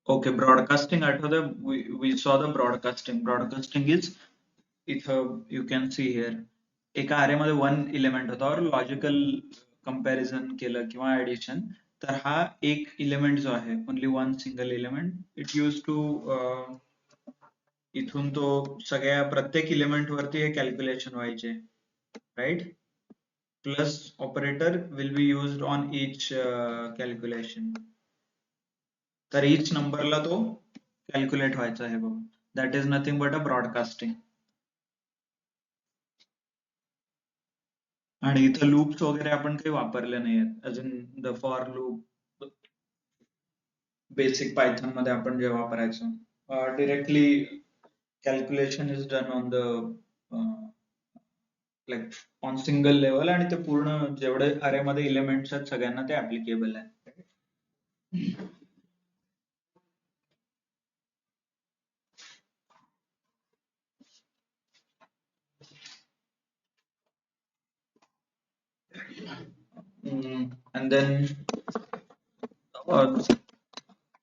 Okay, broadcasting आठवतं we saw the broadcasting. Broadcasting is इथं you can see here एका array मध्ये one element होता और logical comparison केलं किंवा addition तर हा एक element जो आहे only one single element it used to इथून तो सगळ्या प्रत्येक element वरती हे calculation व्हायचे right plus operator will be used on each calculation तर each number ला तो calculate व्हायचा आहे बघ that is nothing but a broadcasting आणि इथं लूप्स वगैरे आपण काही वापरले नाहीयेत अजून the for loop basic Python मध्ये आपण जे वापरायचो directly calculation is done on the like on single level आणि ते पूर्ण जेवढे अरे मध्ये एलिमेंट्स आहेत सगळ्यांना ते ऍप्लिकेबल आहे and then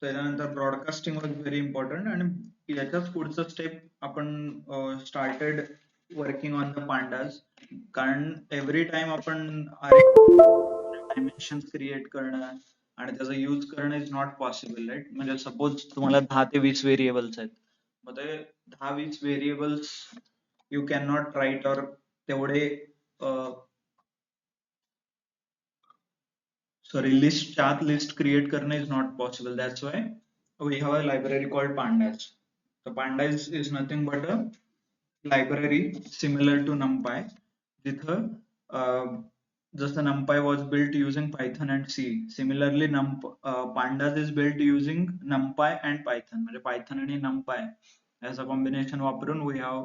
त्याच्यानंतर ब्रॉडकास्टिंग वॉज व्हेरी इम्पॉर्टंट आणि याच्याच पुढचं स्टेप आपण started working on the pandas कारण एव्हरी टाइम आपण डायमेन्शन क्रिएट करणं आणि त्याचा यूज करणं इज नॉट पॉसिबल राईट म्हणजे सपोज तुम्हाला 10 ते 20 व्हेरिएबल्स आहेत मग ते 10-20 variables you can not right और तेवढे sorry list chart list create करणे is not possible that's why we have a library called pandas so pandas is nothing but a library similar to numpy जिथं जसं numpy was built using python and c similarly pandas is built using numpy and python म्हणजे python आणि numpy as a combination वापरून we have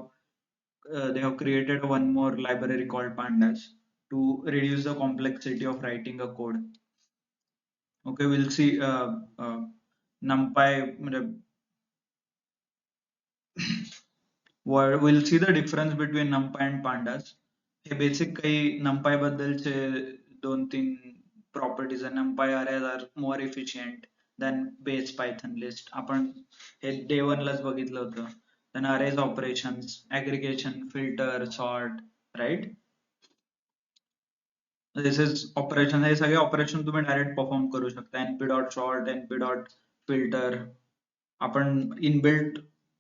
they have created one more library called pandas to reduce the complexity of writing a code okay we'll see numpy म्हणजे we'll see the difference between numpy and pandas हे basic काही numpy बद्दलचे 2-3 properties आहे numpy arrays are more efficient than base python list आपण हे day 1 लाच बघितलं होतं then arrays operations aggregation filter sort right this is operation हे सगळे operation तुम्ही डायरेक्ट परफॉर्म करू शकता np dot sort np dot filter आपण inbuilt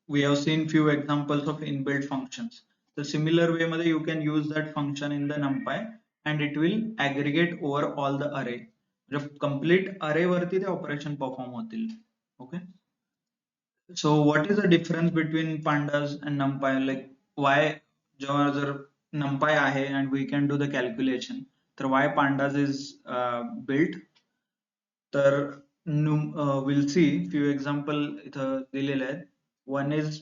we have seen few examples of inbuilt functions the similar way मध्ये you can use that function in the numpy and it will aggregate over all the array म्हणजे complete array वरती ते operation perform होतील okay so what is the difference between pandas and numpy like why जेव्हा जर numpy आहे and we can do the calculation तर why pandas is built तर we'll see few example इथं दिलेले आहेत one is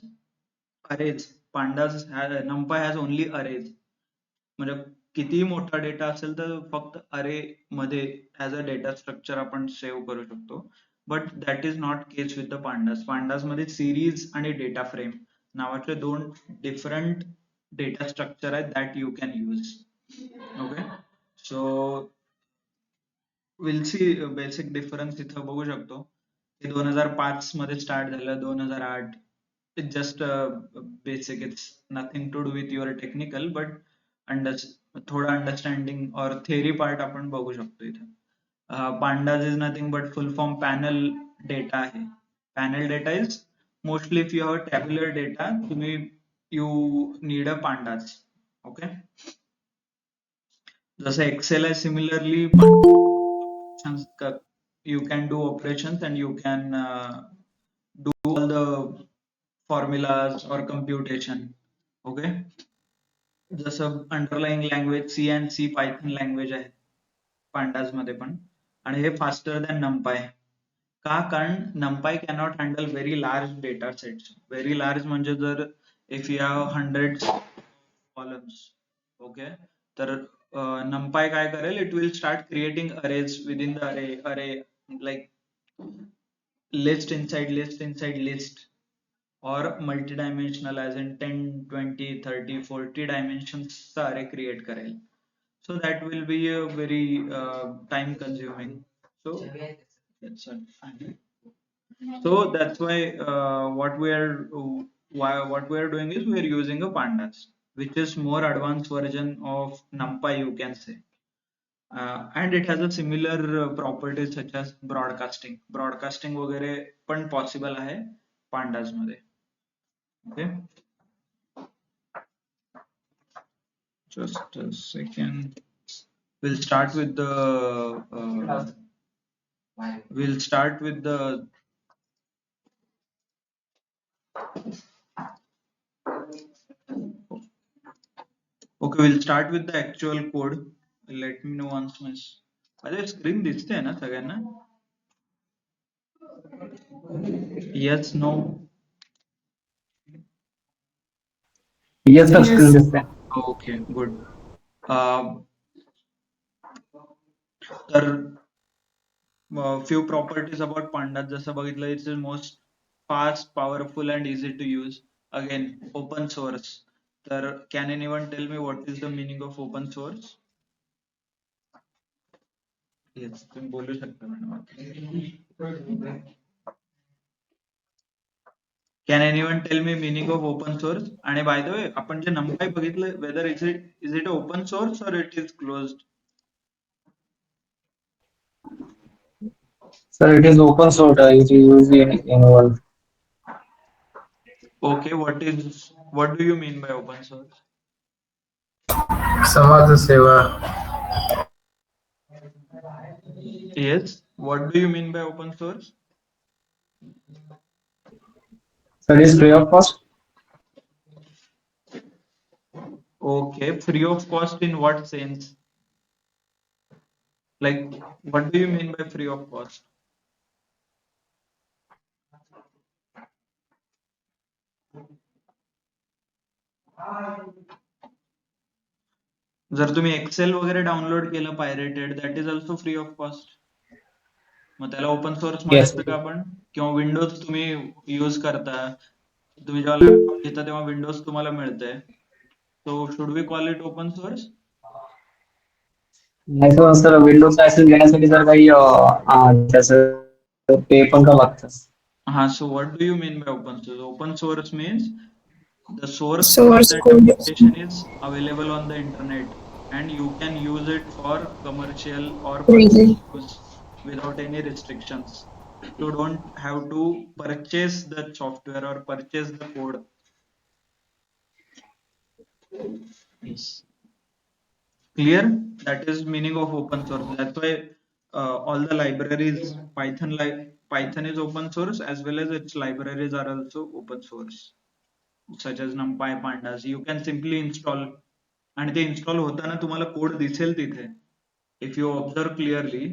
arrays pandas numpy has only arrays म्हणजे कितीही मोठा डेटा असेल तर फक्त अरे मध्ये ऍज अ डेटा स्ट्रक्चर आपण सेव्ह करू शकतो but that is not case with the pandas pandas मध्ये सिरीज आणि डेटा फ्रेम नावाचे दोन डिफरंट डेटा स्ट्रक्चर आहेत that you can use okay so will see basic difference इथं बघू शकतो हे 2005 मध्ये स्टार्ट झालं 2008 it's just basic it's nothing to do with your technical but under थोडा अंडरस्टँडिंग और थेरी पार्ट आपण बघू शकतो इथे pandas is nothing but full form panel data आहे panel data is mostly if you have tabular data तुम्ही you need a pandas okay जसं excel आहे similarly you can do operations and you can do all the formulas or computation okay जसं underlying language C and C Python language आहे pandas मध्ये पण आणि हे faster than numpy का कारण numpy cannot handle very large data sets very large म्हणजे जर if you have hundreds columns okay तर numpy काय करेल it will start creating arrays within the array like list inside list or multidimensional as in 10 20 30 40 dimensions चा array create करेल so that will be a very time consuming so that's it So that's why what we are doing is we are using a pandas, which is more advanced version of NumPy, you can say. And it has a similar properties such as broadcasting वगैरे पण possible आहे pandas मध्ये. Okay, just a second. We'll start with the we'll start with the okay, we'll start with the actual code. Let me know once miss. अरे screen दिसते ना सगळ्यांना? Yes, no. Yes, sir. Screen display. Okay, good. Uh, तर few properties about pandas जसं बघितलं, it's the most fast, powerful and easy to use. Again, open source. तर can anyone tell me what is the meaning of open source? Yes, तुम्ही बोलू शकता madam. Can anyone tell me meaning of open source? And by the way, आपण जे NumPy बघितलं, whether is it open source or it is closed? Sir, it is open source. It is used in world. Okay, what do you mean by open source? समाज सेवा. Yes, what do you mean by open source? Sir, it is free of cost. Okay, free of cost in what sense? Like, what do you mean by free of cost? जर तुम्ही Excel वगैरे download केलं pirated, that is also free of cost. मग त्याला open source Yes. म्हणायचं का आपण? किंवा विंडोज तुम्ही यूज करता, तुम्ही जेव्हा लॅपटॉप घेता तेव्हा विंडोज तुम्हाला मिळते, so should we call it open source? नाही सर, विंडोज लायसन्स घेण्यासाठी जर काही त्याचं पे पण करावं लागतं. हा, so what do you mean by open source? Open source means the source code of Source that code. application is available on the internet and you can use it for commercial or personal Really. use without any restrictions. You don't have to purchase the software or purchase the code. Yes. Clear? That is meaning of open source. That's why all the libraries, Python is open source, as well as its libraries are also open source, such as NumPy, Pandas. You can simply install, आणि ते install होताना तुम्हाला code दिसेल तिथे. If you observe clearly,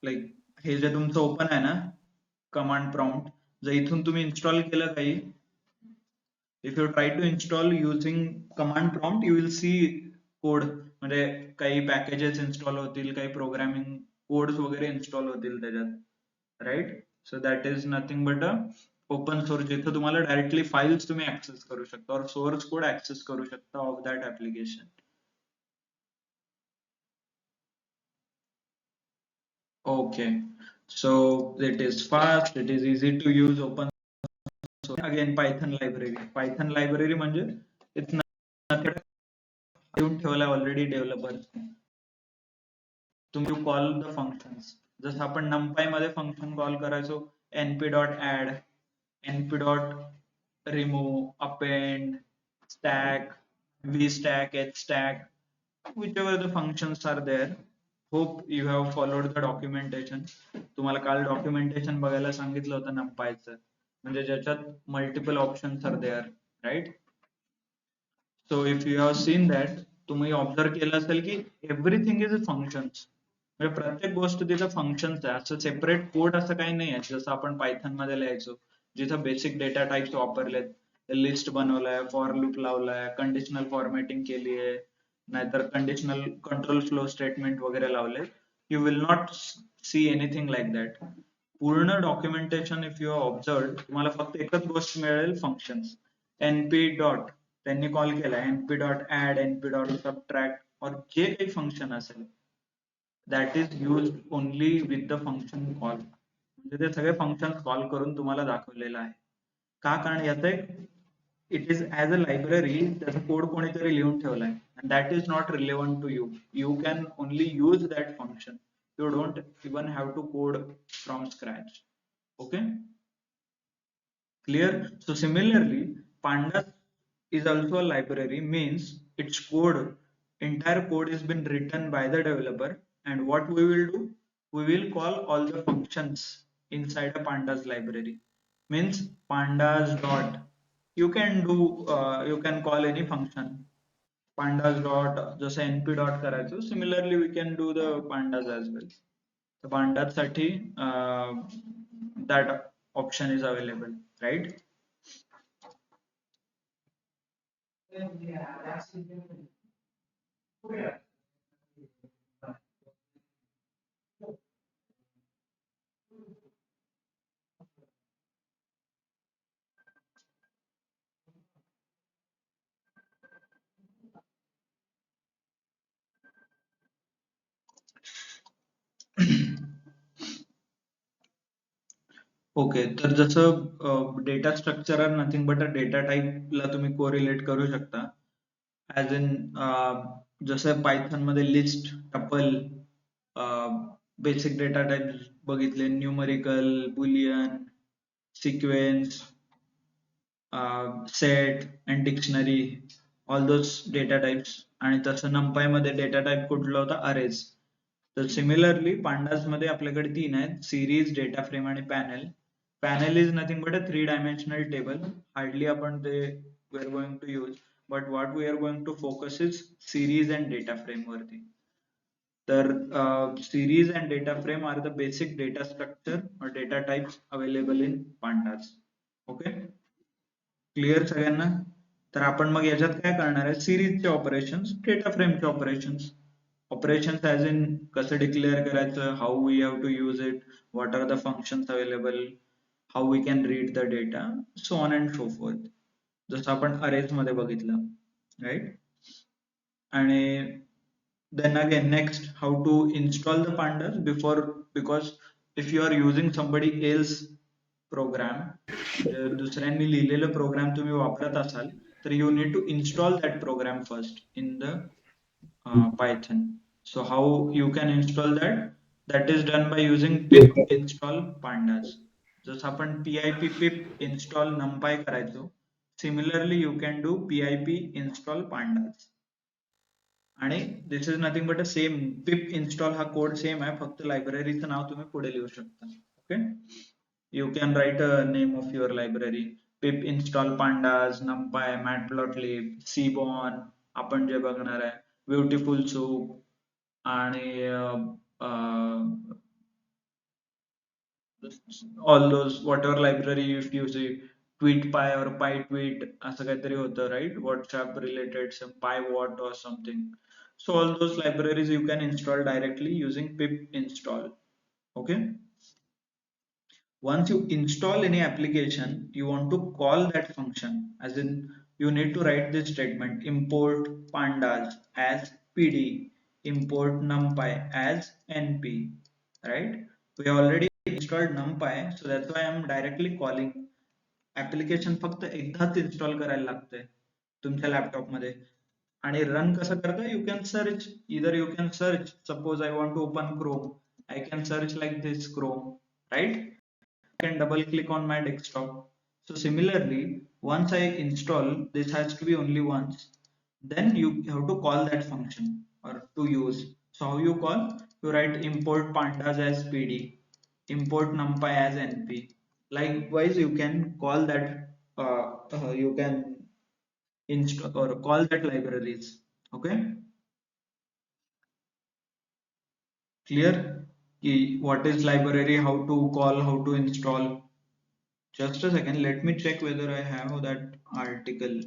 like हे जे तुमचं open आहे ना, command prompt, जर इथून तुम्ही install केलं काही, if you try to install using command prompt, you will see code, म्हणजे काही packages install होतील, काही programming codes वगैरे install होतील त्याच्यात, right? So that is nothing but a open source, जिथे तुम्हाला directly files तुम्ही access करू शकता or source code access करू शकता of that application. Okay, so it is fast, it is easy to use open source. Again, Python library म्हणजे it's nothing देऊन ठेवला already developers. तुम्ही call the functions, जसं आपण numpy मध्ये function call करायचो, np.add, np.remove, append, stack, vstack, hstack, whichever the functions are there. Hope you have followed the documentation. तुम्हाला काल documentation बघायला सांगितलं होतं numpyचं, म्हणजे ज्याच्यात multiple options are there, right? So if you have seen that, तुम्ही observe केलं असेल की everything is a functions, म्हणजे प्रत्येक गोष्ट तिथं functions आहे, असं separate code असं काही नाही आहे जसं आपण Python मध्ये लिहायचो, जिथं basic data types वापरलेत, लिस्ट बनवलाय, for loop लावलाय, conditional formatting केली आहे, नाहीतर conditional control flow statement वगैरे लावले. You will not see anything like that. पूर्ण documentation if you have observed, तुम्हाला फक्त एकच गोष्ट मिळेल, functions. np dot त्यांनी कॉल केला np dot add, np dot subtract or जे काही फंक्शन असेल, that is used only with the function call. म्हणजे ते सगळे फंक्शन्स कॉल करून तुम्हाला दाखवलेलं आहे. का? कारण याचं एक it is as a library त्याचा कोड कोणीतरी लिहून ठेवलाय and that is not relevant to you. You can only use that function. You don't even have to code from scratch. Okay, clear? So similarly, pandas is also a library, means its code, entire code is been written by the developer, and what we will do, we will call all the functions inside a pandas library. Means pandas dot, you can do you can call any function pandas dot, जसं np dot करायचो, similarly we can do the pandas as well. तर pandas साठी that option is available, right? Okay, तर जसं data structure are nothing but a data टाईपला तुम्ही correlate करू शकता. ॲज इन जसं पायथन मध्ये list, tuple, basic data type बघितले, numerical, boolean, sequence, set and dictionary, all those data types. आणि तसं numpy मध्ये डेटा टाइप कुठला होता? अरेज. तर सिमिलरली पांडास मध्ये आपल्याकडे तीन आहेत, सिरीज, डेटा फ्रेम आणि panel. Panel is nothing but a 3 dimensional table. Hardly आपण ते we are going to use, but what we are going to focus is series and data frame वरती. तर series and data frame are the basic data structure or data types available in pandas. Okay, clear सगळ्यांना? तर आपण मग याच्यात काय करणार आहे, सिरीजचे ऑपरेशन्स, डेटा फ्रेमचे ऑपरेशन्स. ऑपरेशन्स ॲज इन कसं डिक्लेअर करायचं, how we have to use it, what are the functions available, how we can read the data, so on and so forth, जसं आपण अरेज मध्ये बघितलं, राईट? आणि then again next, how to install the pandas before, because if you are using somebody else program, जर दुसऱ्यांनी लिहिलेलं programme तुम्ही वापरत असाल, तर you need to install that program first in the Python. So how you can install that? That is done by using pip install pandas. जसं आपण pip pip install numpy करायचो, similarly you can do pip install pandas. आणि this is nothing but a same pip install, हा code same आहे, फक्त लायब्ररीचं नाव तुम्ही पुढे लिहू शकता. Okay, you can write a name of your library, pip install pandas, numpy, matplotlib, seaborn, आपण जे बघणार आहे, ब्युटिफुल सूप, आणि all those whatever library if you see, tweet py और पाय ट्वीट असं काहीतरी होतं, right? WhatsApp related py what or something. So all those libraries you can install directly using pip install. Okay, once you install any application, you want to call that function, as in you need to write this statement, import pandas as pd, import numpy as np, right? We already installed numpy, so that's why I'm directly calling. Application फक्त एकदाच install करायला लागतंय तुमच्या laptop मध्ये. आणि run कसं करता, you can search, इधर you can search, suppose I want to open Chrome, I can search like this Chrome, right? I can double click on my desktop. So similarly, once I install, this has to be only once, then you have to call that function or to use. So how you call? You write import pandas as pd, import numpy as np. Likewise, you can call that, you can install or call that libraries. Okay, clear? What is library, how to call, how to install? Just a second, let me check whether I have that article.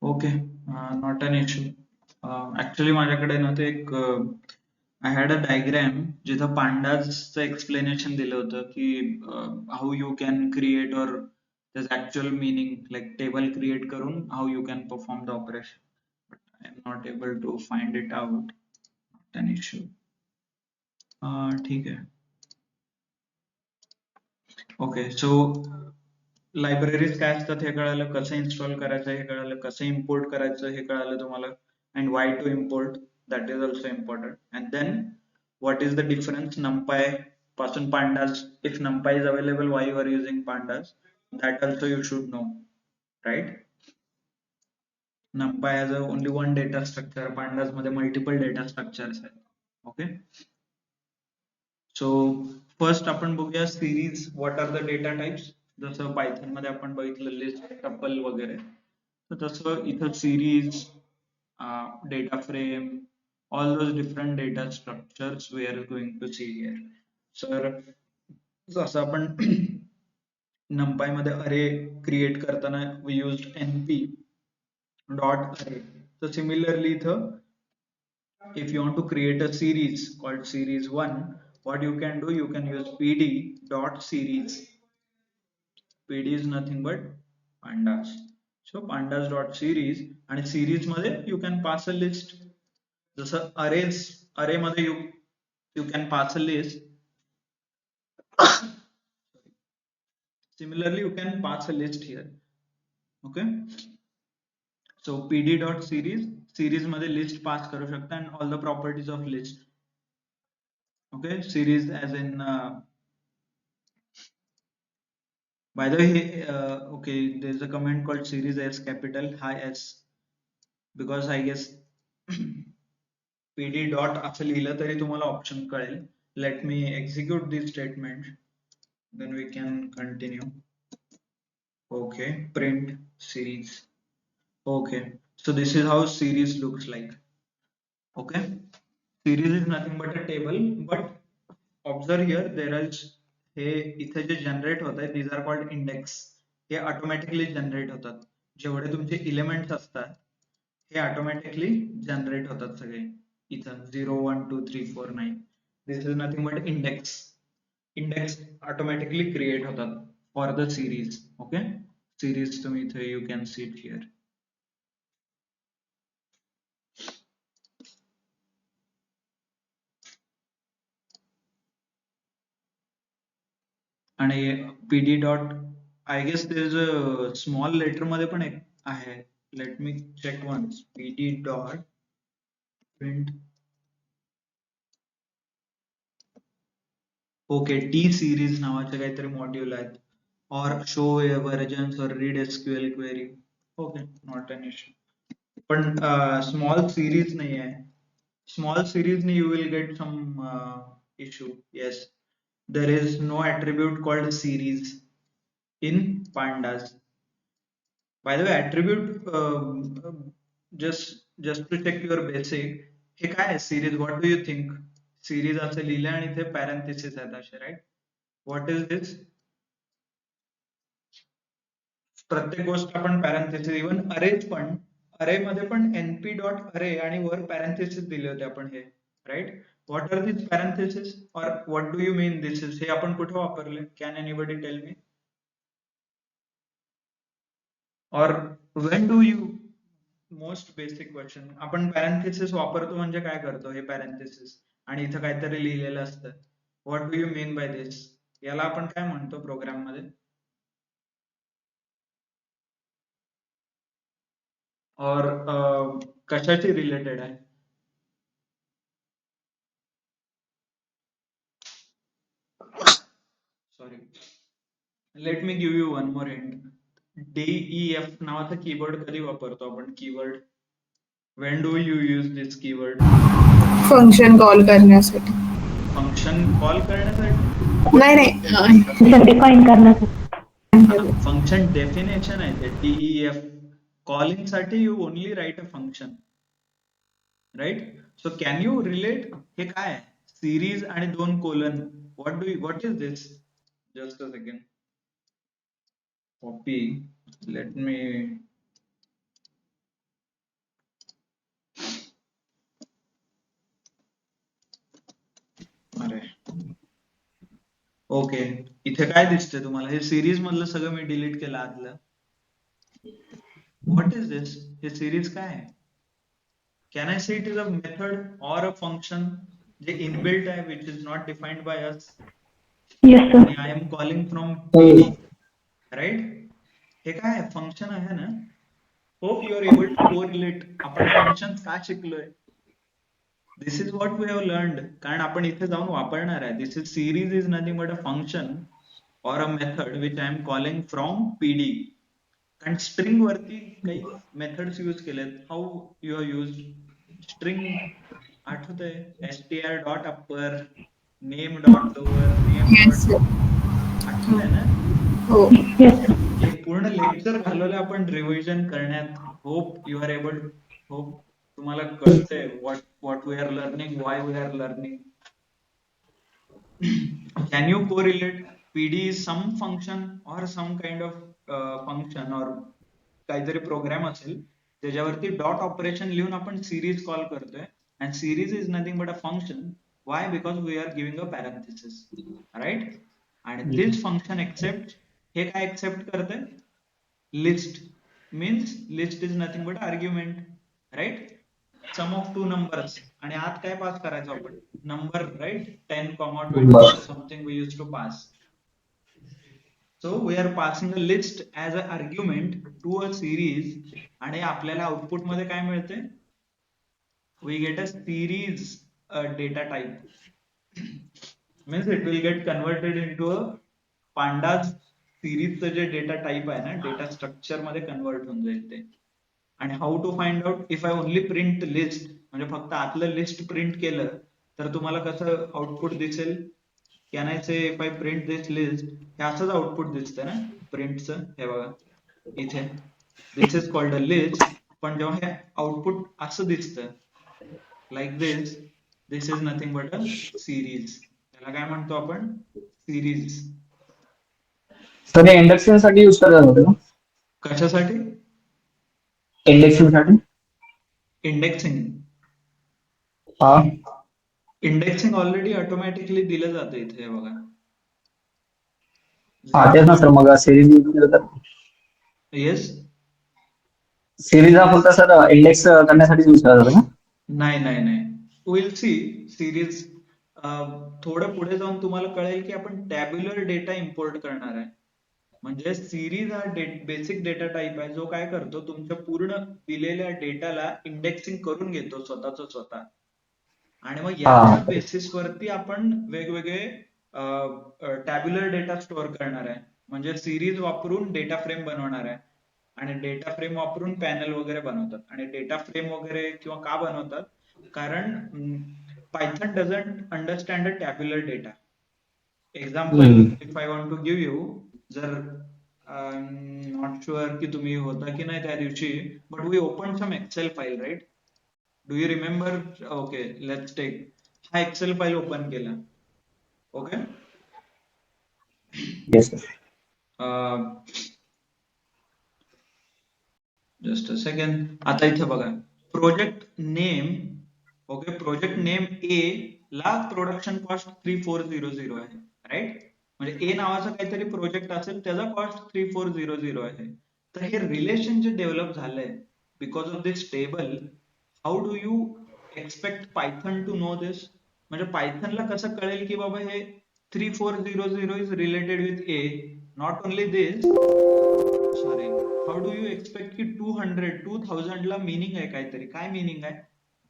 Okay, not an issue. Actually माझ्याकडे ना ते एक I had a diagram जिथं पांडाजचं explanation दिलं होतं की हाऊ you can create और त्याचं actual meaning like table create करून how you can perform the operation. But I am not able to find it out. Not an issue. ठीक आहे. Okay, सो libraries काय असतात हे कळालं, कसं इन्स्टॉल करायचं हे कळालं, कसं इम्पोर्ट करायचं हे कळालं तुम्हाला, and why to import that is also important. And then what is the difference numpy पासून pandas, if numpy is available why you are using pandas, that also you should know, right? numpy has only one data structure, pandas मध्ये multiple data structures आहेत. okay, so first आपण बघूया series, what are the data types. जसं python मध्ये आपण बघितलं list, tuple वगैरे, तर तसं इथं series, data frame, all those different data structures we are going to see here. तर जसं आपण numpy मध्ये array create करताना we used np dot array. So similarly इथं if you want to create a series called series 1, what you can do, you can use pd dot series. pd is nothing but pandas. So pandas dot series, आणि series मध्ये you can pass a list. जसं array मध्ये you can pass a list. Similarly you can pass a list here. Okay, so pd dot series मध्ये list pass करू शकता and all the properties of list. Okay, series as in by the way, okay, there's a comment called series as capital high S, because I guess pd dot असं लिहिलं तरी तुम्हाला option कळेल. Let me execute this statement, then we can continue. Okay, print series. Okay, so this is how series looks like. Okay, series is nothing but a table, but observe here there is हे इथे जे generate होत आहे these are called index. हे automatically generate होतात. जेवढे तुमचे elements असतात हे automatically generate होतात सगळे इथं 0 1 2 3 4 9. This is nothing but index automatically create होतात for the series. Okay, series तुम्ही इथे you can see it here. आणि pd dot I guess there is a small letter मध्ये पण एक आहे. Let me check once. pd dot print. Okay, T series नावाचे काहीतरी मॉड्यूल आहेत, और शो वर्जन्स और read SQL query. Okay, not an issue. पण स्मॉल सिरीज नाही आहे. स्मॉल सिरीज ने you will get some issue. Yes, there is no attribute called series in pandas. By the way, attribute just to check your basic, हे काय आहे series? What do you think? Series असं लिहिलंय आणि इथे parentheses आहेत असे, right? What is this? प्रत्येक गोष्ट आपण parentheses, इव्हन अरेज पण, अरे मध्ये पण np डॉट अरे आणि वर parentheses दिले होते आपण हे, right? What are these parentheses or what do you mean this is? हे आपण कुठे वापरले? Can anybody tell me? Or when do you, most basic question, आपण पॅरेंथेसिस वापरतो म्हणजे काय करतो? हे पॅरेंथेसिस आणि इथं काहीतरी लिहिलेलं असतं. What do you mean by this? याला आपण काय म्हणतो प्रोग्राम मध्ये? और कशाची रिलेटेड आहे? Sorry, let me give you one more hint. DEF नावाचा कीबोर्ड कधी वापरतो आपण? Keyword, when do you use this keyword? Function call करण्यासाठी. फंक्शन कॉल करण्यासाठी? नाही नाही डिफाइन करण्यासाठी. फंक्शन डेफिनेशन आहे ते. DEF कॉलिंग साठी you only write a function, right? So can you relate? हे काय आहे? सिरीज आणि 2 colon. What is this? Just a second. Copy. Let me okay, इथे काय दिसतंय तुम्हाला? हे सिरीज मधलं सगळं मी डिलीट केलं आतलं. What is this? हे सिरीज काय आहे? Can I say it is a method or a function J inbuilt आहे which is not defined by us Yes, आणि sir. I am calling from हो. PD, right? हे काय आहे? फंक्शन आहे ना? Hope you are able to correlate. आपण functions का शिकलोय? This is what we have learned. कारण आपण इथे जाऊन वापरणार आहे. This is series is nothing but a function or a method which I am calling from PD. कारण स्ट्रिंग वरती काही मेथड्स यूज केलेत. How you are use string आठवतंय? str dot upper, name dot lower, name Yes, dot sir. आठवतंय ना? हो. Yes, sir. एक पूर्ण लेक्चर घालवलं आपण रिव्हिजन करण्यात. Hope you are able, hope तुम्हाला कळतंय what we are learning, why we are learning. Can you correlate? PD is some function or some kind of function or काहीतरी प्रोग्राम असेल त्याच्यावरती dot operation लिहून आपण series call करतोय and series is nothing but a function. Why? Because we are giving a parenthesis, right? And this function accepts, हे काय accept करते? List means list is nothing but argument, right? Sum of two numbers आणि आत काय पास करायचं आपण? Number, right? 10, 20 or something we used to pass. So we are passing a list as an argument to a series आणि आपल्याला output मध्ये काय मिळते? We get a series data type. Means it will get converted into a pandas series चं जे data type आहे ना, data structure मध्ये convert होऊन जाईल ते. आणि how to find out? If I only print list, म्हणजे फक्त आतलं लिस्ट प्रिंट केलं तर तुम्हाला कसं आउटपुट दिसेल? Can I say if I print this list, हे असंच आउटपुट दिसतं ना प्रिंटचं? हे बघा इथे, this is called a list. पण जेव्हा हे आउटपुट असं दिसतं like this, this is nothing but a series. त्याला काय म्हणतो आपण? सिरीज. सर हे इंडक्शन साठी यूज करतात होते का? कशासाठी? इंडेक्सिंग साठी. इंडेक्सिंग. हा. इंडेक्सिंग ऑलरेडी ऑटोमॅटिकली दिलं जातं इथे बघा. हा तेच ना सर, मग सिरीज यूज केलं तर? येस. सिरीज हा फक्त सर इंडेक्स करण्यासाठी यूज करतात का? नाही नाही नाही, विल सी. सिरीज थोडं पुढे जाऊन तुम्हाला कळेल की आपण टॅब्युलर डेटा इम्पोर्ट करणार आहे. म्हणजे सिरीज हा बेसिक डेटा टाइप आहे जो काय करतो, तुमच्या पूर्ण दिलेल्या डेटाला इंडेक्सिंग करून घेतो स्वतःच स्वतः. आणि मग याच्या बेसिस वरती आपण वेगवेगळे टॅब्युलर डेटा स्टोअर करणार आहे. म्हणजे सिरीज वापरून डेटा फ्रेम बनवणार आहे आणि डेटा फ्रेम वापरून पॅनल वगैरे बनवतात. आणि डेटा फ्रेम वगैरे किंवा का बनवतात? कारण Python doesn't understand a tabular data. Example if I want to give you, जर नॉट शुअर की तुम्ही होता की नाही त्या दिवशी, but we open some Excel file, right? Do you remember? Okay, let's take हा एक्सेल फाईल ओपन केला. Okay, yes sir. Just a second. आता इथे बघा project name. Okay, project name A ला प्रोडक्शन कॉस्ट 3400 आहे, राईट? म्हणजे ए नावाचा काहीतरी प्रोजेक्ट असेल त्याचा कॉस्ट 3400 आहे. तर हे रिलेशन जे डेव्हलप झालंय because of this table, how do you expect Python to know this? म्हणजे पायथनला कसं कळेल की बाबा हे 3400 is related with A? Not only this, sorry, how do you expect की 2000 ला मीनिंग आहे काहीतरी? काय मीनिंग आहे?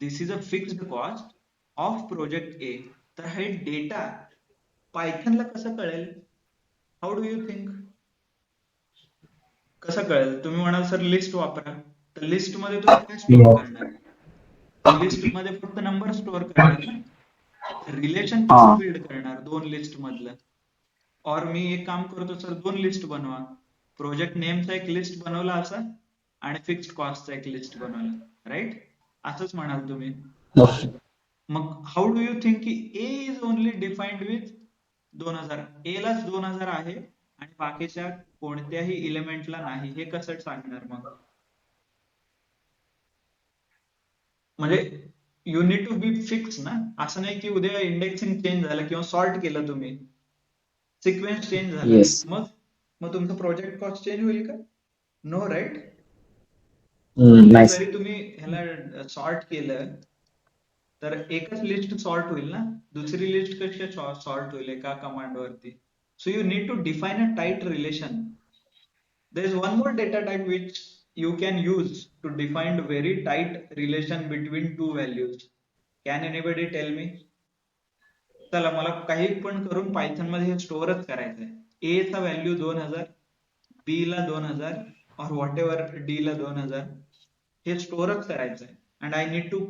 This is a fixed cost of project A. तर हे डेटा पायथनला कसं कळेल? How do you think? कसं कळेल? तुम्ही म्हणाल सर लिस्ट वापरा, तर लिस्ट मध्ये तुम्ही काय स्टोअर करणार? लिस्ट मध्ये फक्त नंबर स्टोअर करणार ना. रिलेशन कसं बिल्ड करणार दोन लिस्ट मधलं? और मी एक काम करतो सर, दोन लिस्ट बनवा. प्रोजेक्ट नेमचा एक लिस्ट बनवला असा आणि फिक्स्ड कॉस्टचा एक लिस्ट बनवला, राईट? असंच म्हणाल तुम्ही. मग हाऊ डू यू थिंक की ए इज ओनली डिफाइंड विथ 2000? ए लाच 2000 आहे आणि बाकीच्या कोणत्याही इलेमेंटला नाही, हे कसं सांगणार मग? म्हणजे you need to be fix ना. असं नाही की उद्या इंडेक्सिंग चेंज झालं किंवा सॉर्ट केलं तुम्ही सिक्वेन्स चेंज झाला येस. मग मग तुमचं प्रोजेक्ट कॉस्ट चेंज होईल का? No right. नाही जरी तुम्ही ह्याला सॉर्ट केलं तर एकच लिस्ट सॉर्ट होईल ना, दुसरी लिस्ट कशी सॉर्ट होईल एका कमांड वरती. So you need to define a tight relation. There is one more data type which you can use to define very tight relation between two values. Can anybody tell me? चला मला काही पण करून Python मध्ये हे स्टोअरच करायचंय. A चा value 2000, B ला 2000 or whatever D ला 2000 हे स्टोअरच करायचंय. And I need to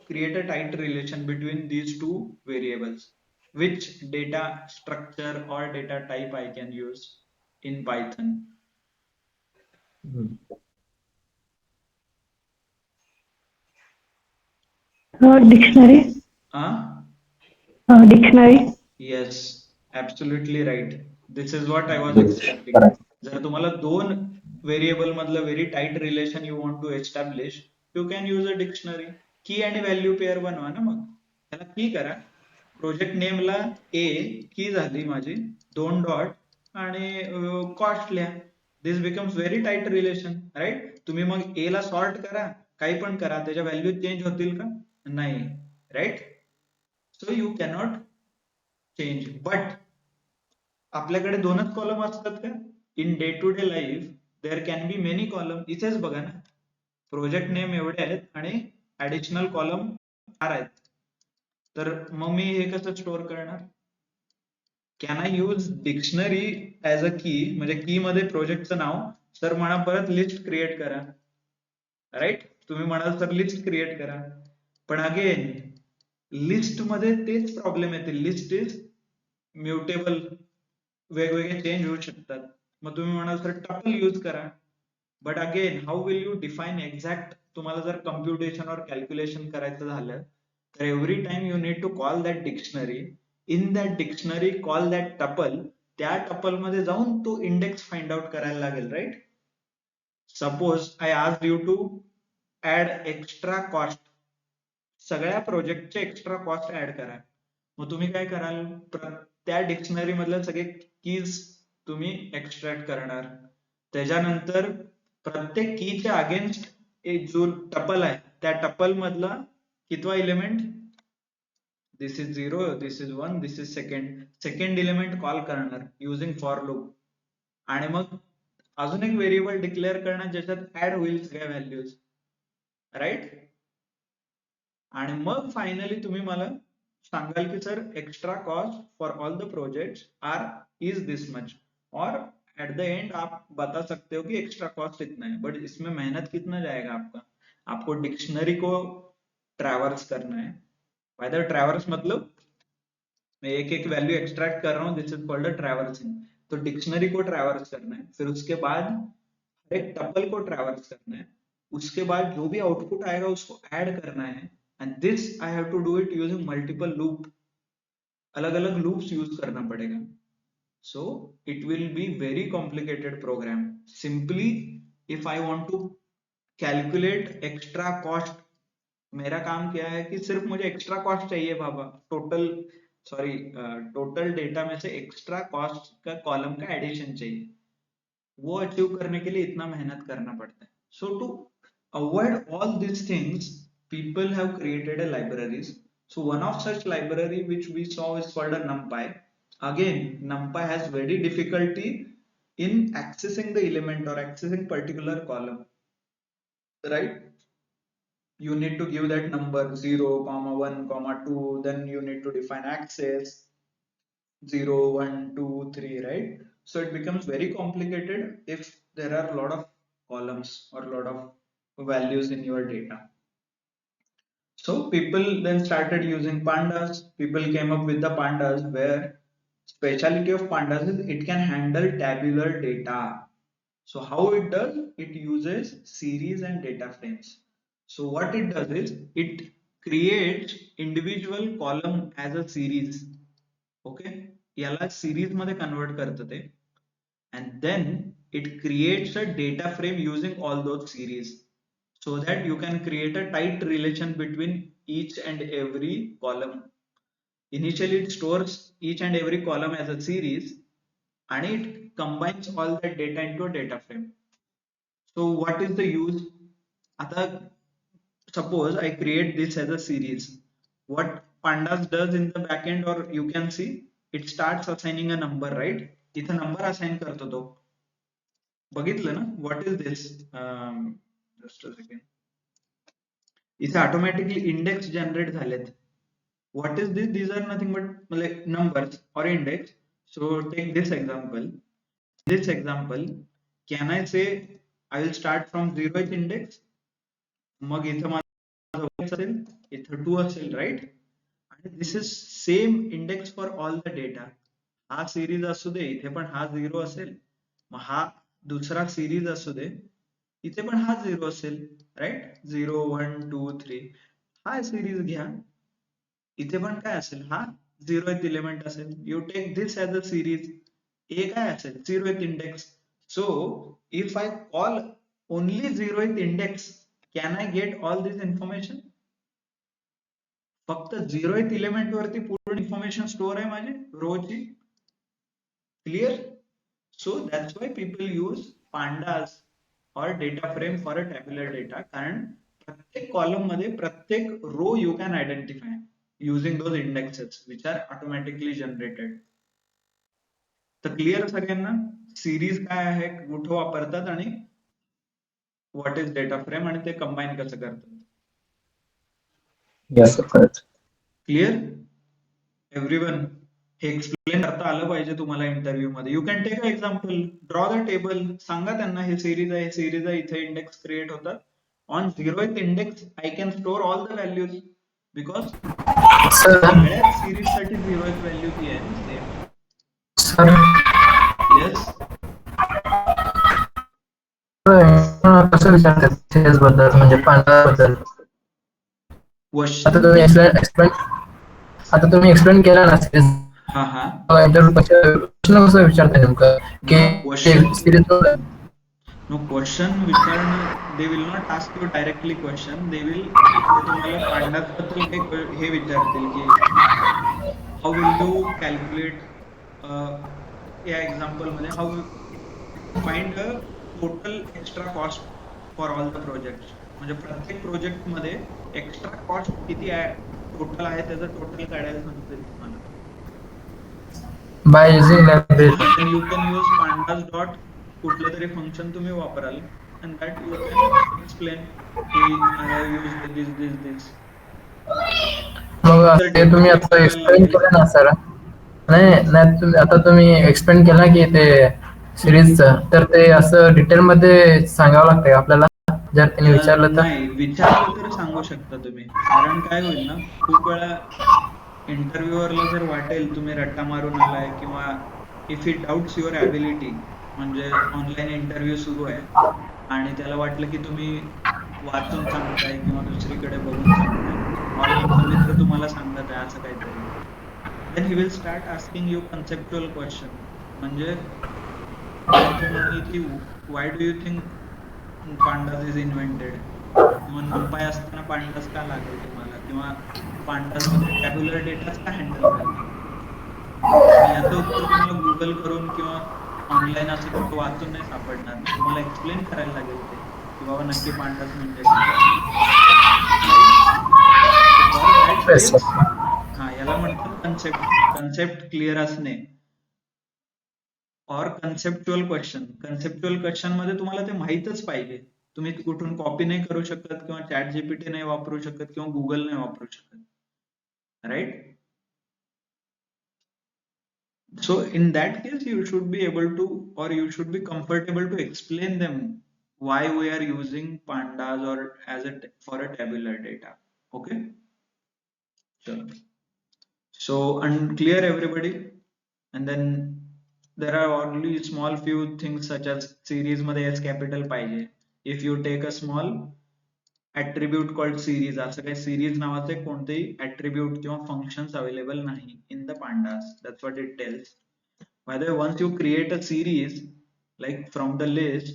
create a tight relation between these two variables. Which data structure or data type I can use in Python? Dictionary. Dictionary. Yes, absolutely right. This is what I was Good. expecting. Correct. जर तुम्हाला दोन variable मधलं very tight relation you want to establish, you can use a dictionary. Key आणि value pair बनवा ना. मग त्याला की करा, प्रोजेक्ट नेमला ए की झाली माझी 2 डॉट आणि कॉस्ट लिहा. This becomes very tight relation, right. तुम्ही मग ए ला सॉर्ट करा, काही पण करा, त्याच्या व्हॅल्यू चेंज होतील का? नाही, right. So you cannot change. But आपल्याकडे दोनच कॉलम असतात का? In day to day life there can be many column. इथेच बघा ना, प्रोजेक्ट नेम एवढे आहेत आणि ऍडिशनल कॉलम 4 आहेत. तर मग मी हे कसं स्टोअर करणार? Can I use dictionary as a की? म्हणजे की मध्ये प्रोजेक्टचं नाव, सर म्हणा परत लिस्ट क्रिएट करा, राईट. तुम्ही म्हणाल सर लिस्ट क्रिएट करा, पण अगेन लिस्ट मध्ये तेच प्रॉब्लेम येतील. लिस्ट इज म्युटेबल, वेगवेगळे चेंज होऊ शकतात. मग तुम्ही म्हणाल सर टपल यूज करा, but again how will you define exact? तुम्हाला जर कम्प्युटेशन और कॅल्क्युलेशन करायचं झालं तर every time you need to call that dictionary. In that dictionary call that tuple. त्या टपल मध्ये जाऊन तो इंडेक्स फाइंड आउट करायला लागेल, right. Suppose I asked you to add extra cost. सगळ्या प्रोजेक्टचे एक्स्ट्रा कॉस्ट ऍड करा. मग तुम्ही काय कराल? त्या डिक्शनरी मधले सगळे कीज तुम्ही एक्स्ट्रॅक्ट करणार. त्याच्यानंतर प्रत्येक कीच्या अगेन्स्ट एक जो टपल आहे त्या टपल मधला कितवा element, this is 0, this is 1, this is second element call करणार युजिंग फॉर लूप. आणि मग अजून एक व्हेरिएबल डिक्लेअर करणार ज्याच्यात ऍड होईल सगळ्या व्हॅल्यूज, राईट. आणि मग फायनली तुम्ही मला सांगाल की sir extra cost for all the projects are is this much, और एट द एंड आप बता सकते हो कि एक्स्ट्रा कॉस्ट इतना है, बट इसमें मेहनत कितना जाएगा आपका? आपको डिक्शनरी को ट्रैवर्स करना है. बाय द ट्रैवर्स मतलब मैं एक एक वैल्यू एक्सट्रैक्ट कर रहा हूँ, this is called a traversing. तो डिक्शनरी को ट्रैवर्स करना है, फिर उसके बाद हर एक टपल को ट्रैवर्स करना है, उसके बाद जो भी आउटपुट आएगा उसको ऐड करना है. And this I have to do it using multiple loop. अलग अलग लूप्स यूज करना पड़ेगा. So it will be very complicated program. Simply if I want to calculate extra cost, मेरा काम क्या है कि सिर्फ मुझे एक्स्ट्रा कॉस्ट चाहिए बाबा. टोटल डेटा में से एक्स्ट्रा कॉस्ट का कॉलम का एडिशन चाहिए. वो अचीव करने के लिए इतना मेहनत करना पड़ता है. So to avoid all these things, people have created a libraries. So one of such library which we saw is called a NumPy. Again, NumPy has very difficulty in accessing the element or accessing particular column, right? You need to give that number 0, 1, 2, then you need to define access 0, 1, 2, 3, right? So it becomes very complicated if there are a lot of columns or a lot of values in your data. So people then started using pandas. People came up with the pandas, where speciality of pandas is it can handle tabular data. So how it does? It uses series and data frames. So what it does is it creates individual column as a series. Okay, याला series मध्ये convert करतं ते, and then it creates a data frame using all those series, so that you can create a tight relation between each and every column. Initially it stores each and every column as a series, and it combines all that data into a data frame. So what is the use? आता suppose I create this as a series. What Pandas does in the backend, or you can see, it starts assigning a number, right? इथं number assign करतो तो. बघितलं ना? What is this? Just a second. इथे automatically index generate झालेत. What is this? These are nothing but like numbers or index. So take this example. This example, can I say I will start from 0th index? मग इथं माझं असेल, इथं 2 असेल, right? आणि this is same index for all the data. हा series असू दे, इथे पण हा 0 असेल, मग हा दुसरा series असू दे, इथे पण हा 0 असेल, right? 0 1 2 3 हा series घ्या, इथे पण काय असेल, हा 0th element असेल. You take this as a series. A काय असेल, 0th index. So if I call only 0th index, can I get all this information? फक्त 0th element वरती पूर्ण information store आहे माझी row ची. Clear? So that's why people use pandas or data frame for a tabular data, कारण प्रत्येक column मध्ये प्रत्येक row you can identify using those indexes which are automatically generated. तर क्लिअर सगळ्यांना सिरीज काय आहे, कुठं वापरतात, आणि व्हॉट इज डेटा फ्रेम, आणि ते कंबाईन कसं करतात. Yes, sir, correct. Clear everyone? हे एक्सप्लेन करता आलं पाहिजे तुम्हाला इंटरव्ह्यू मध्ये. You can take a example, draw the table, सांगा त्यांना हे सिरीज आहे, सिरीज आहे, इथे इंडेक्स क्रिएट होतात. On 0th index I can store all the values, because Sir, सगळ्याच सिरीज साठी 0th व्हॅल्यू ती आहे ना सेम. sir, येस, कसं विचारतात सेल्स बद्दल, म्हणजे पांढरा बद्दल? क्वेश्चन. आता तुम्ही एक्सप्लेन केला ना सेल्स हा हा, इंटरव्ह्यू कसं विचारता नेमकं, की no question. Series No question विचारणं, they will not ask you directly question. They will, ते तुम्हाला pandas बद्दल काही हे विचारतील की how will you calculate, या एक्झाम्पल मध्ये how find a total extra cost for all the projects. म्हणजे प्रत्येक प्रोजेक्ट मध्ये एक्स्ट्रा कॉस्ट किती आहे, टोटल आहे, त्याचं टोटल काढायला सांगतील तुम्हाला. by using library. Then you can use pandas dot कुठलं तरी फंक्शन तुम्ही वापराल, and that you can explain की I have used this. मग ते तुम्ही आता एक्सप्लेन केलं ना सर, नाही तुम्ही आता एक्सप्लेन केलं ना की ते सिरीजचं, तर ते असं डिटेल मध्ये सांगावं लागतंय आपल्याला, जर त्यांनी विचारलं तर? नाही, विचारलं तर सांगू शकता तुम्ही, कारण काय होईल ना, खूप वेळा इंटरव्ह्यूअरला जर वाटेल तुम्ही रट्टा मारून आलाय, किंवा if he doubts your ability, म्हणजे ऑनलाईन इंटरव्ह्यू सुरू आहे आणि त्याला वाटलं की तुम्ही वाचून सांगताय किंवा दुसरीकडे बघून सांगताय, और तुमचा मित्र तुम्हाला सांगत आहे असं काहीतरी, then he will start asking you conceptual question. म्हणजे की why do you think pandas is invented, किंवा NumPy असताना pandas का लागेल तुम्हाला, किंवा pandas मध्ये टॅब्युलर डेटा का हँडल करतात. याचं उत्तर तुम्हाला गुगल करून किंवा ऑनलाईन असं कुठं वाचून नाही सापडणार, तुम्हाला एक्सप्लेन करायला लागेल ते की बाबा नक्की pandas म्हणजे काय. हा, याला म्हणतात कन्सेप्ट क्लिअर असणे, और कन्सेप्च्युअल क्वेश्चन. कन्सेप्च्युअल क्वेश्चन मध्ये तुम्हाला ते माहीतच पाहिजे, तुम्ही कुठून कॉपी नाही करू शकत, किंवा चॅट जीपीटी नाही वापरू शकत, किंवा गुगल नाही वापरू शकत, right? So in that case you should be able to, or you should be comfortable to explain them why we are using pandas or as a for a tabular data. Okay, so unclear everybody? And then there are only small few things such as series मध्ये s capital पाहिजे. If you take a small attribute called series, असं काही series नावाचे कोणतेही attribute किंवा functions available नाही in the pandas. That's what it tells. By the way, once you create a series, like from the list,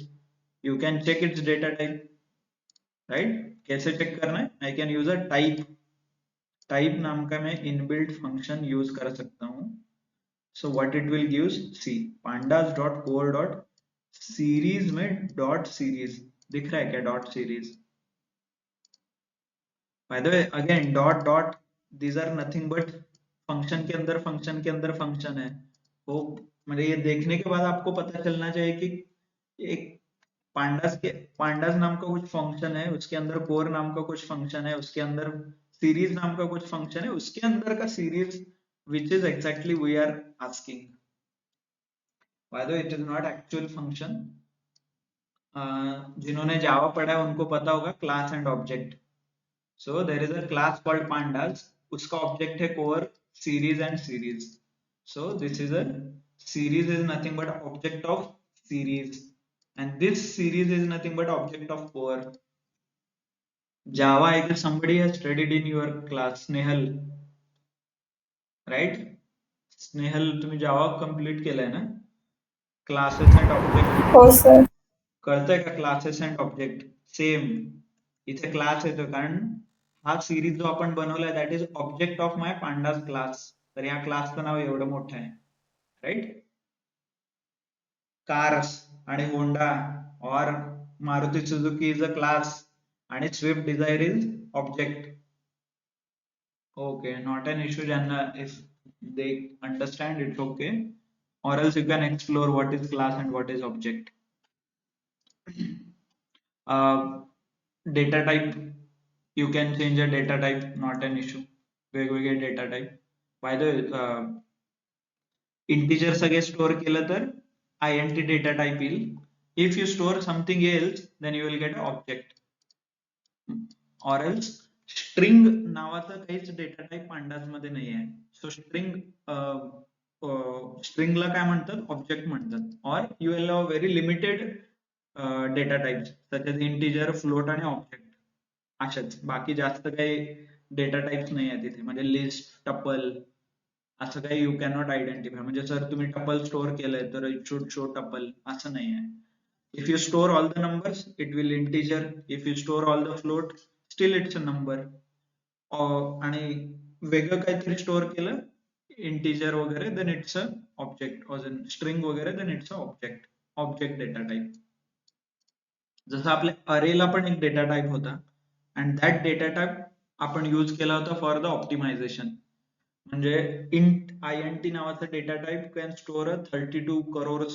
you can check its data type, right? कैसे check करना है? I can use a type नाम का मैं inbuilt function use कर सकता हूँ. So what it will give, see pandas dot core dot series में dot series दिख रहा है क्या? dot series. By the way, again dot dot these are nothing but function के अंदर function के अंदर function है. वो मतलब ये देखने के बाद आपको पता चलना चाहिए कि एक पांडास नाम का कुछ फंक्शन है, उसके अंदर कोर नाम का कुछ फंक्शन है, उसके अंदर सीरीज नाम का कुछ फंक्शन है, उसके अंदर का series which is exactly we are asking. By the way, it is not actual function. जिन्होंने जावा पढ़ा है उनको पता होगा class and object. So there is a class called pandas. उसका object है core, series and series. So this is a series is nothing but object of series, and this series is nothing but object of core. Java, I guess somebody has studied in your class. Snehal, right? Snehal, तुम्ही Java complete केलाय ना? Classes and object हो sir. कळतंय का? Classes and object same. इथे class येतो कारण हा सिरीज जो आपण बनवलाय that is object of my pandas class. तर या क्लासचं नाव एवढं मोठं आहे, राईट? कार्स आणि होंडा और Maruti Suzuki is a class आणि Swift Dzire is object. Okay, not an issue. ज्यांना if they understand it's okay, or else you can explore what is class and what is object. Data type, you can change a data type, not an issue. वेगवेगळे data type. By the way, integer सगळे store केलं तर int data type येईल. If you store something else, then you will get an object. Or else string नावाचा काहीच data type pandas मध्ये नाही आहे. So string ला काय म्हणतात? Object म्हणतात. Or you will have very limited data types such as integer, float आणि object. अशाच बाकी जास्त काही डेटा टाइप्स नाही आहे तिथे. म्हणजे लिस्ट, टपल असं काही यू कॅन नॉट आयडेंटिफाय. म्हणजे सर तुम्ही टपल स्टोअर केलंय तर इट शुड शो टपल, असं नाही आहे. If you store all the numbers it will integer. If you store all the float still it's a number. आणि वेगळं काहीतरी स्टोअर केलं इंटिजर वगैरे then it's a object. String वगैरे then it's a object data type. जसं आपल्या अरेला पण एक डेटा टाइप होता and that data type आपण यूज केला होता फॉर द ऑप्टिमायझेशन. म्हणजे int नावाचा data type can store 32 crores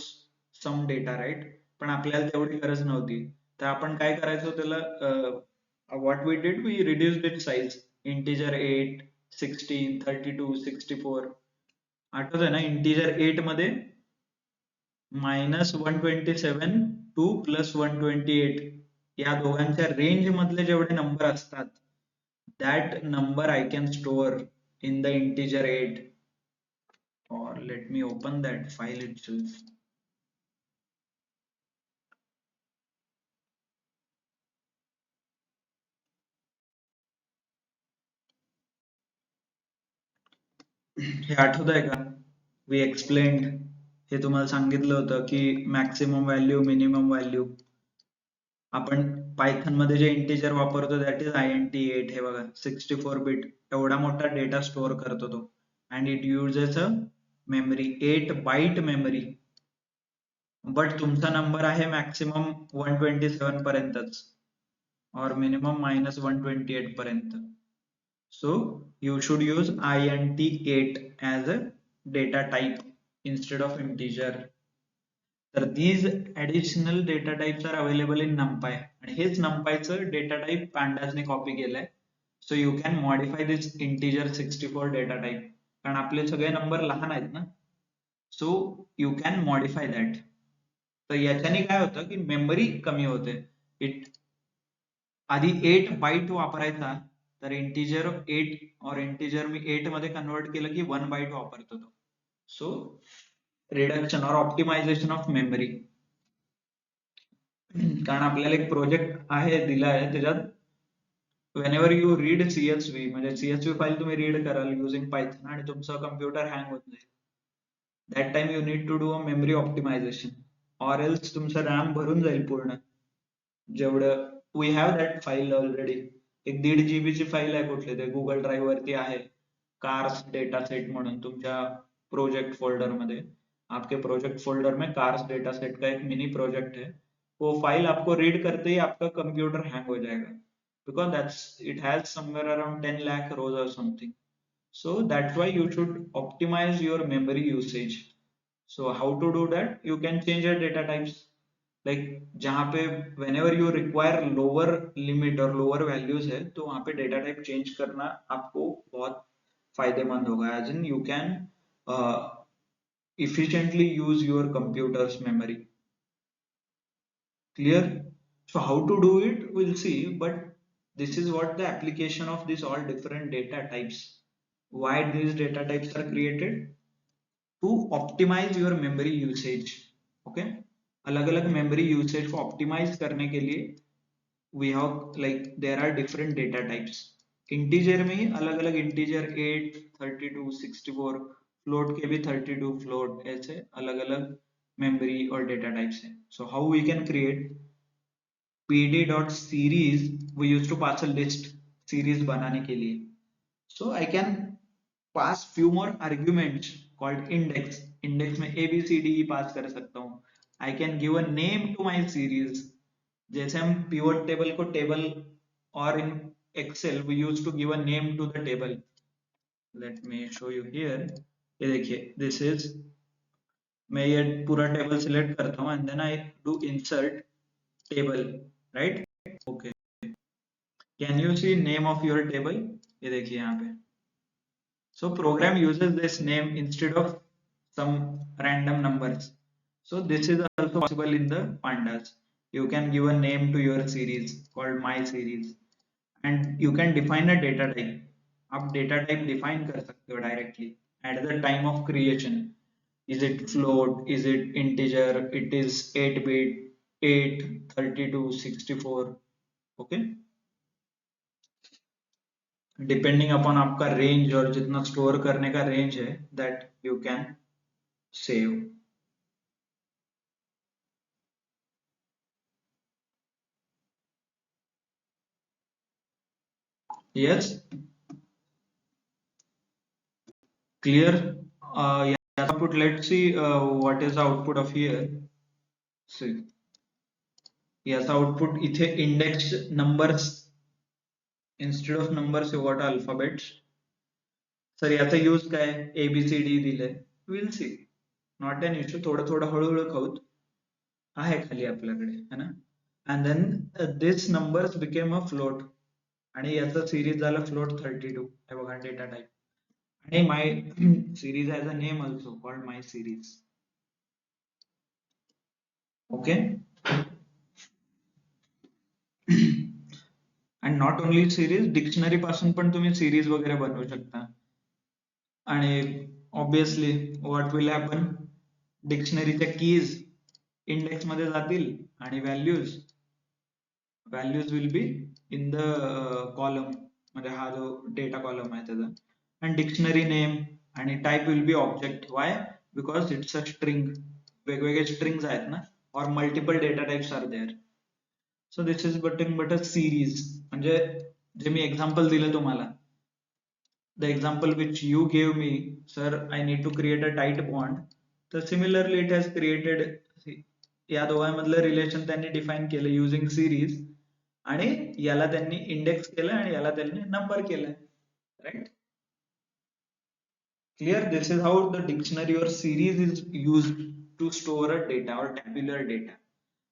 some data, right? पण आपल्याला तेवढी गरज नव्हती. तर आपण काय करायचो त्याला, what we did, we reduced it size. Integer 8, 16, 32, 64. आठवत आहे ना? इंटिजर 8 मध्ये -127 टू +128 या दोघांच्या रेंज मधले जेवढे नंबर असतात that number I can store in the integer 8. Or let me open that file itself. हे आठवत आहे का? We explained, हे तुम्हाला सांगितलं होतं की मॅक्सिमम व्हॅल्यू, मिनिमम व्हॅल्यू. आपण पायथन मध्ये जे इंटिजर वापरतो दॅट इज int8. हे बघा 64 बिट एवढा मोठा डेटा स्टोअर करतो तो. And it uses a memory, 8 byte memory. But तुमचा नंबर आहे मॅक्सिमम 127 पर्यंतच और मिनिमम -128 पर्यंत. So you should use int8 as a data type instead of integer. तर these additional data types are available in NumPy. आणि हेच NumPyचं data type pandas ने copy केलंय. So you can modify this integer 64 data type. कारण आपले सगळे number लहान आहेत ना. So you can modify that. तर याच्याने काय होतं की मेमरी कमी होते. आधी 8 बाईट वापरायचा तर इंटिजर 8 और इंटिजर मी 8 मध्ये कन्वर्ट केलं की 1 बाईट वापरतो तो. सो रिडक्शन और ऑप्टिमायझेशन ऑफ मेमरी. कारण आपल्याला एक प्रोजेक्ट आहे दिला आहे त्याच्यात whenever you read CSV म्हणजे CSV फाईल तुम्ही रीड कराल युजिंग पायथन आणि तुमचा कम्प्युटर हँग होत जाईल. that time you need to do a memory optimization or else तुमचं रॅम भरून जाईल पूर्ण. जेवढं we have that file already. एक 1.5 GB ची फाईल आहे कुठली ते गुगल ड्राईव्ह वरती आहे. कार्स डेटा सेट म्हणून तुमच्या प्रोजेक्ट फोल्डर मध्ये, आपके प्रोजेक्ट फोल्डर में कार्स डेटा सेट का एक मिनी प्रोजेक्ट है, वो फाइल आपको रीड करते ही आपका कंप्यूटर हैंग हो जाएगा, because it has somewhere around 10 lakh rows or something. So that's why you should optimize your memory usage. So how to do that? You can change your data types. Like जहाँ पे whenever you require lower limit और lower values है, तो वहाँ पे data type change करना आपको बहुत फायदेमंद होगा. As in you can uh, efficiently use your computer's memory. Clear? So how to do it, we'll see, but this is what the application of these all different data types. Why these data types are created? To optimize your memory usage. Okay, अलग अलग memory usage को optimize करने के लिए we have, like, there are different data types. Integer में ही अलग अलग integer 8, 32, 64, float के भी 32 float, ऐसे अलग अलग memory और data types हैं. So how we can create pd.series, we used to pass a list series बनाने के लिए. So I can pass few more arguments called index. Index में a b c d e pass कर सकता हूँ. I can give a name to my series. जैसे हम pivot table को table, और in Excel we used to give a name to the table. Let me show you here. ये देखिए, this is, मैं ये पूरा टेबल सिलेक्ट करता हूँ and then I do insert table, right? Okay. Can you see name of your table? ये देखिए यहाँ पे. So program uses this name instead of some random numbers. So this is also possible in the pandas. You can give a name to your series called my series, and you can define a data type. आप data type define कर सकते हो directly at the time of creation. Is it float? Is it integer? It is 8-bit, 8, 32, 64. Okay. Depending upon आपका range और जितना store करने का range है, that you can save. Yes, clear. Yeah, output. Let's see what is the output of here. See, याचा output इथे indexed numbers instead of numbers you got alphabets. Sir याचा use काय? A B C D दिलंय. We'll see. Not an issue. थोडं थोडं हळूहळू खाऊत. आहे खाली आपल्याकडे, है ना? And then this numbers became a float. आणि याचा series झाला float 32. हे बघा data type. And my series has a name also called my series. Okay. And not only series, dictionary पासून पण तुम्ही series वगैरे बनवू शकता. आणि obviously what will happen, डिक्शनरीच्या keys index मध्ये जातील आणि values will be in the column, म्हणजे हा जो data column आहे त्याचा. And dictionary name आणि type will be object. Why? Because it's a string. वेगवेगळे strings आहेत ना, or multiple data types are there. So this is but a series. म्हणजे जे मी example दिलं तुम्हाला, the example which you gave me, sir, I need to create a tight bond. So similarly it has created, या दोघांमधलं relation त्यांनी define केलं using series, आणि याला त्यांनी index केलं आणि याला त्यांनी नंबर केलं, right? Clear? This is how the dictionary or series is used to store a data or tabular data.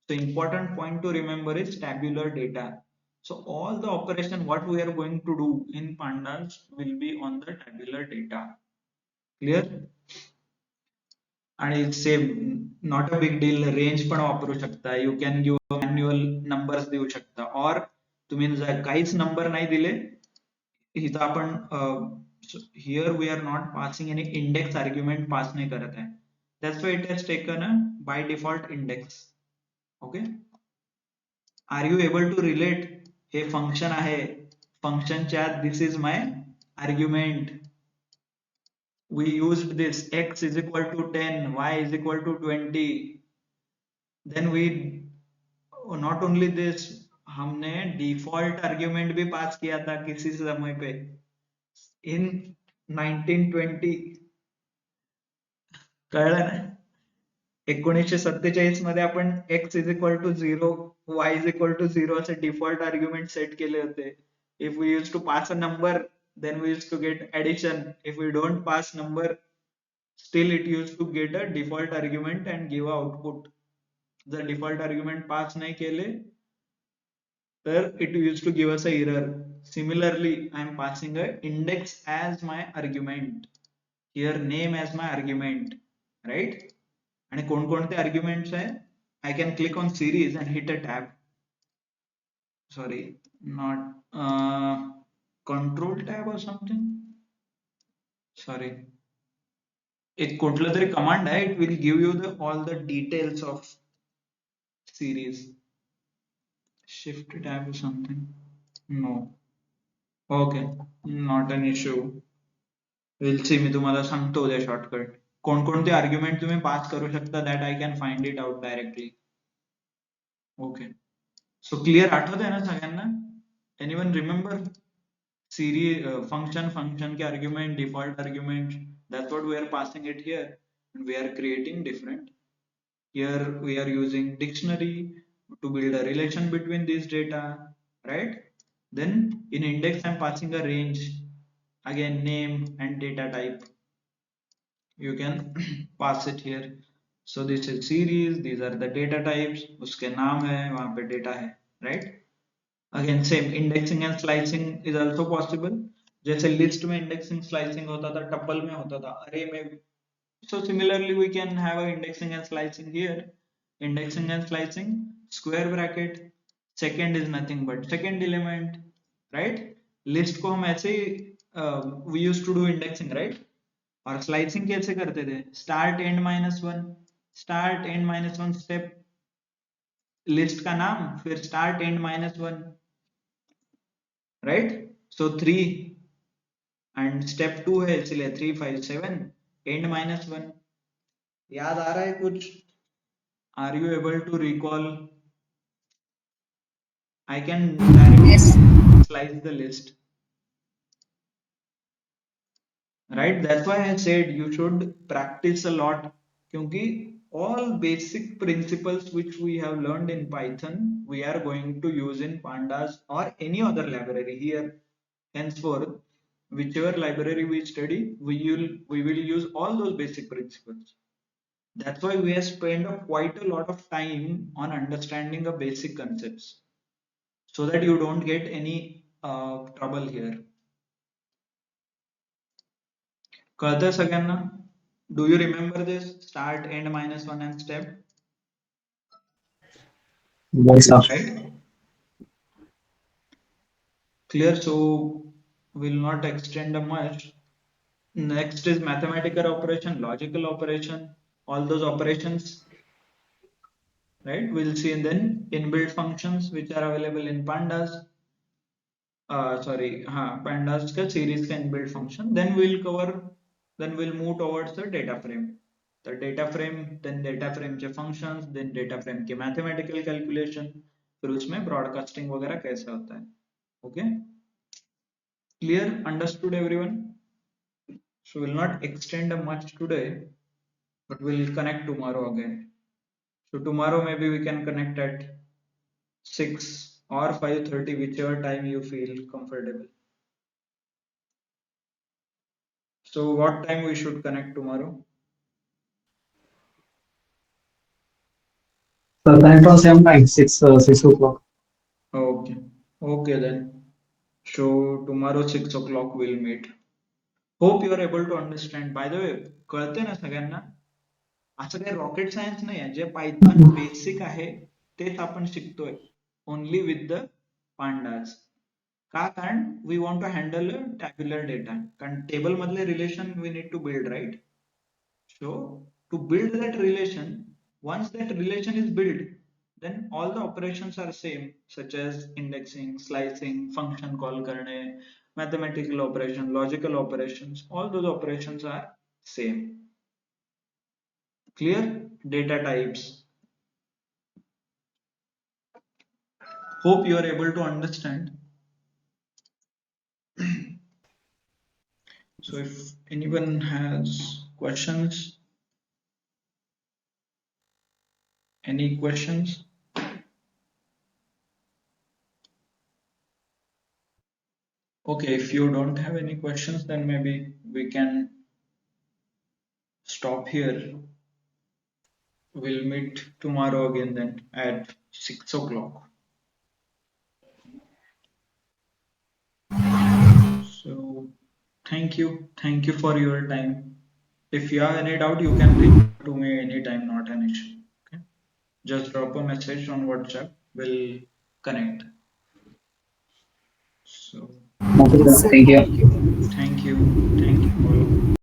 So important point to remember is tabular data. So all the operation what we are going to do in pandas will be on the tabular data. Clear? आणि same, not a big deal, range पण वापरू शकता. You can give manual numbers देऊ शकता, और तुम्ही जर काहीच नंबर नाही दिले इथं आपण here we are not passing any index argument pass नाही करत आहे. That's why it has taken a by default index. Okay, are you able to relate? हे फंक्शन आहे, फंक्शनच्या this is my argument. We used this x is equal to 10, y is equal to 20. Then we, not only this, हमने default argument भी पास किया था किसी समय पे in 1920. कळलं ना? 1947 मध्ये आपण x is equal to 0, y is equal to 0 असे डिफॉल्ट आर्ग्युमेंट सेट केले होते. If we use to pass a number then we used to get addition. If we don't pass number, still it used to get a default argument and give output. जर default argument pass नाही केले तर it used to give us a error. Similarly, I am passing a index as my argument. Here name as my argument, right? आणि कोणकोणते arguments आहे? I can click on series and hit a tab. Sorry, not control tab or something. Sorry. एक कुठलं तरी command आहे, it will give you all the details of series. Shift tab or something. No. Okay, not an issue. We'll see. मी तुम्हाला सांगतो उद्या shortcut. कोणकोणते argument तुम्ही पास करू शकता that I can find it out directly. Okay. So clear आठवत आहे ना सगळ्यांना? Anyone remember? Series function के argument, default argument. That's what we are passing it here. And we are creating different. Here we are using dictionary to build a relation between these data, right? Then in index I'm passing a range, again name and data type. You can pass it here. So this is series, these are the data types, उसके नाम है, वहाँ पे data है, right? Again same indexing and slicing is also possible. जैसे list में indexing slicing होता था, tuple में होता था, array में. So similarly we can have a indexing and slicing here. Indexing and slicing, square bracket, second is nothing but second element, right? List को हम ऐसे we used to do indexing, right? और slicing कैसे करते थे? Start end minus one, start end minus one step, list का नाम फिर start end minus one, right? So 3 and step 2 है इसलिए 3 5 7 end minus 1. याद आ रहा है कुछ? Are you able to recall? I can directly Yes. slice the list, right? That's why I said you should practice a lot, क्योंकि all basic principles which we have learned in Python we are going to use in pandas or any other library here. Henceforth, whichever library we study, we will use all those basic principles. That's why we have spent quite a lot of time on understanding the basic concepts so that you don't get any trouble here. कळतंय सगळ्यांना? Do you remember this? Start, end minus one and step, Yes, sir. right? Clear? So will not extend much. Next is mathematical operation, logical operation, all those operations, right? We'll see, and then inbuilt functions which are available in pandas. Pandas का series का inbuilt function. Then we'll move towards the data frame. The data frame, then data frame के functions, then data frame के mathematical calculation, फिर उसमें broadcasting वगैरह कैसे होता है. Okay? Clear? Understood everyone? So we'll not extend much today, but we'll connect tomorrow again. So tomorrow maybe we can connect at 6 or 5:30, whichever time you feel comfortable. So what time we should connect tomorrow? So connect on same time, 6 o'clock. Okay. Okay then. So tomorrow 6 o'clock we'll meet. Hope you are able to understand. By the way, कळते ना सगळ्यांना? असं काही rocket science नाही आहे. जे Python basic आहे तेच आपण शिकतोय. Only with the pandas. का? कारण we want to handle a tabular data. कारण टेबल मधले relation we need to build, right? So to build that relation, once that relation is built, then all the operations are same, such as indexing, slicing, function call करणे, mathematical operation, logical operations, all those operations are same. Clear? Data types. Hope you are able to understand. So if anyone has questions, Any questions? Okay, if you don't have any questions, then maybe we can stop here. We'll meet tomorrow again then at 6 o'clock. So thank you for your time. If you have any doubt, you can reach out to me anytime, not an issue. Okay, just drop a message on WhatsApp. We'll connect. So Okay, sir. Thank you. thank you all.